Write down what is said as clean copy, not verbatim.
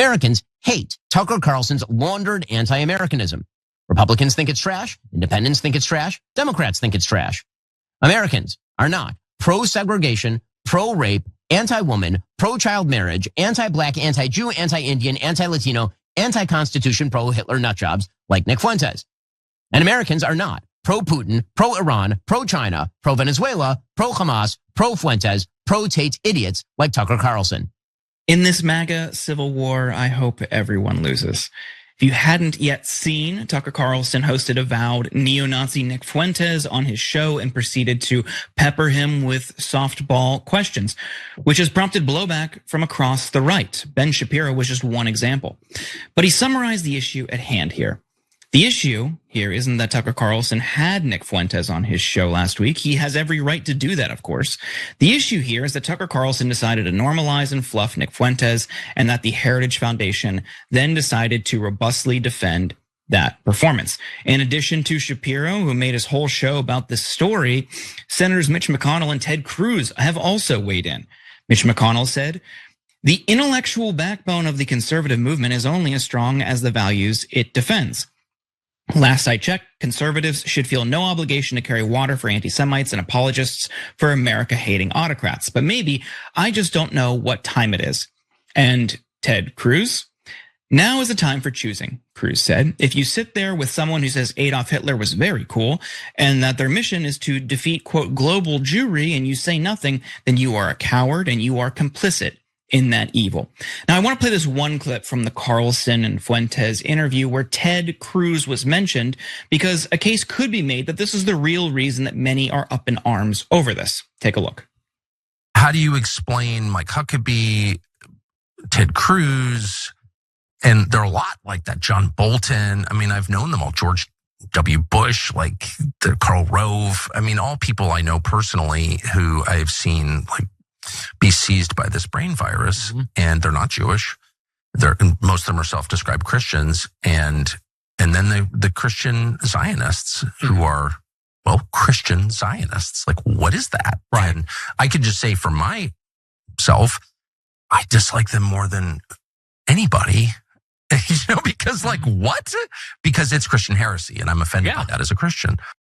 Americans hate Tucker Carlson's laundered anti-Americanism. Republicans think it's trash. Independents think it's trash. Democrats think it's trash. Americans are not pro-segregation, pro-rape, anti-woman, pro-child marriage, anti-black, anti-Jew, anti-Indian, anti-Latino, anti-Constitution, pro-Hitler nutjobs like Nick Fuentes. And Americans are not pro-Putin, pro-Iran, pro-China, pro-Venezuela, pro-Hamas, pro-Fuentes, pro-Tate idiots like Tucker Carlson. In this MAGA civil war, I hope everyone loses. If you hadn't yet seen, Tucker Carlson hosted avowed neo-Nazi Nick Fuentes on his show and proceeded to pepper him with softball questions, which has prompted blowback from across the right. Ben Shapiro was just one example. But he summarized the issue at hand here. The issue here isn't that Tucker Carlson had Nick Fuentes on his show last week. He has every right to do that, of course. The issue here is that Tucker Carlson decided to normalize and fluff Nick Fuentes, and that the Heritage Foundation then decided to robustly defend that performance. In addition to Shapiro, who made his whole show about this story, Senators Mitch McConnell and Ted Cruz have also weighed in. Mitch McConnell said, "The intellectual backbone of the conservative movement is only as strong as the values it defends. Last I checked, conservatives should feel no obligation to carry water for anti-Semites and apologists for America-hating autocrats. But maybe I just don't know what time it is." And Ted Cruz, "Now is the time for choosing," Cruz said. "If you sit there with someone who says Adolf Hitler was very cool and that their mission is to defeat, quote, global Jewry, and you say nothing, then you are a coward and you are complicit in that evil." Now, I want to play this one clip from the Carlson and Fuentes interview where Ted Cruz was mentioned, because a case could be made that this is the real reason that many are up in arms over this. Take a look. How do you explain Mike Huckabee, Ted Cruz, and there are a lot like that, John Bolton? I mean, I've known them all, George W. Bush, like Karl Rove. I mean, all people I know personally who I've seen like be seized by this brain virus, and they're not Jewish. Most of them are self-described Christians, and then the Christian Zionists who are, well, Christian Zionists. Like, what is that? Right. And I could just say for myself, I dislike them more than anybody. Because like what? Because it's Christian heresy, and I'm offended by that as a Christian.